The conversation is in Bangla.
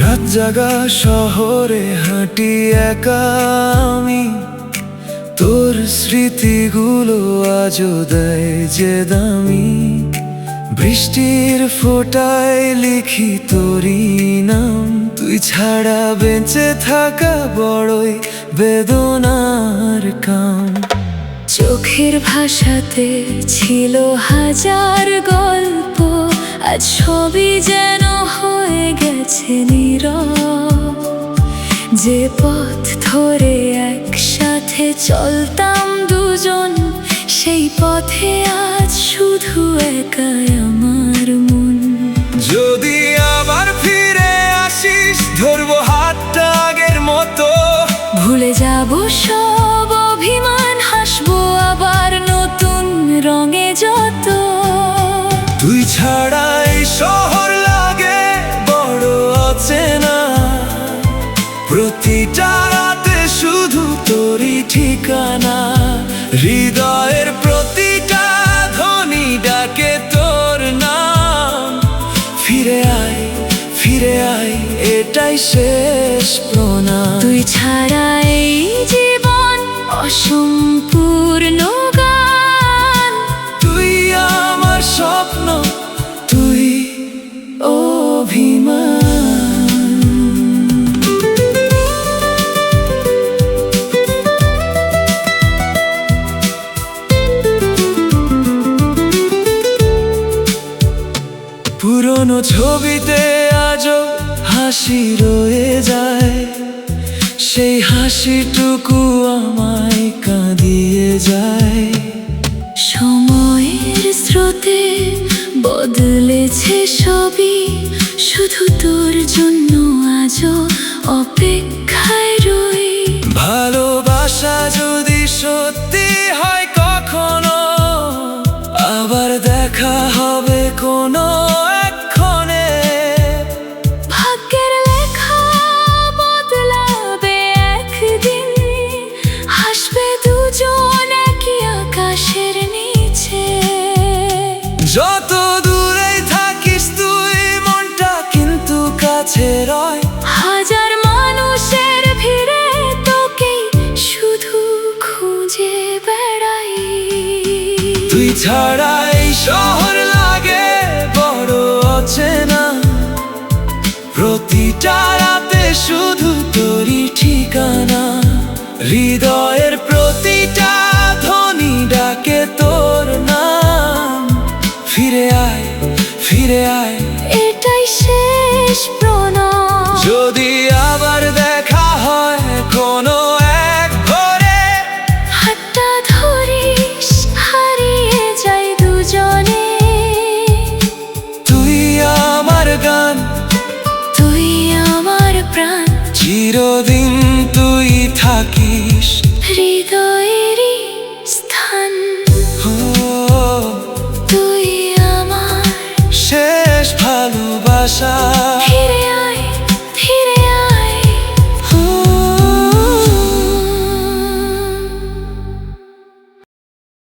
রাত জাগা শহরে হাঁটি একা আমি, তোর স্মৃতিগুলো আজও দেয় যে দামি। বৃষ্টির ফোঁটায় লিখি তোরই নাম, তুই ছাড়া বেঁচে থাকা বড়ই বেদনার কাম। চোখের ভাষাতে ছিল হাজার গল্প, আজ সবই যেন হয়ে গেছে নীরব। যে পথ ধরে একসাথে চলতাম দুজন, সেই পথে আজ শুধু একাই আমার মন। যদি আবার ফিরে আসিস, ধরবো হাতটা আগের মতো। ভুলে যাব সব অভিমান, হাসবো আবার নতুন রঙে যত। তুই ছাড়া এই শহর লাগে বড় অচেনা, প্রতিটা রাতে শুধু তোরই ঠিকানা। হৃদয়ের প্রতিটা ধ্বনি ডাকে তোর নাম। ফিরে আয়, ফিরে আয়, এটাই শেষ প্রণাম। তুই ছাড়া এই জীবন অসম্পূর্ণ গান। তুই আমার স্বপ্ন, তুই অভিমান। পুরনো ছবিতে আজও হাসি রয়ে যায়, সেই হাসিটুকু আমায় কাঁদিয়ে যায়। সময়ের স্রোতে বদলেছে সবই, শুধু তোর জন্য আজও অপেক্ষায় রই। ভালোবাসা যদি সত্যি হয় কখনো, আবার দেখা হবে কোনো এক্ষণে। ভাগ্যের লেখা বদলাবে একদিন, হাসবে দুজন একই আকাশের নিচে। যত দূরেই থাকিস তুই, মনটা কিন্তু কাছে রয়। হাজার মানুষের ভিড়ে তোকেই শুধু খুঁজে বেড়াই। তুই ছাড়া এই শহর লাগে বড় অচেনা, প্রতিটা রাতে শুধু তোরই ঠিকানা। হৃদয়ের প্রতিটা ধ্বনি ডাকে তোর নাম। ফিরে আয়, ফিরে আয়, এটাই শেষ প্রণাম। যদি আবার দেখা হয় কোনো এক ভোরে, হাতটা ধরিস, হারিয়ে যাই দুজনে। তুই আমার গান, তুই আমার প্রাণ, চিরদিন তুই থাকিস হৃদয়ে।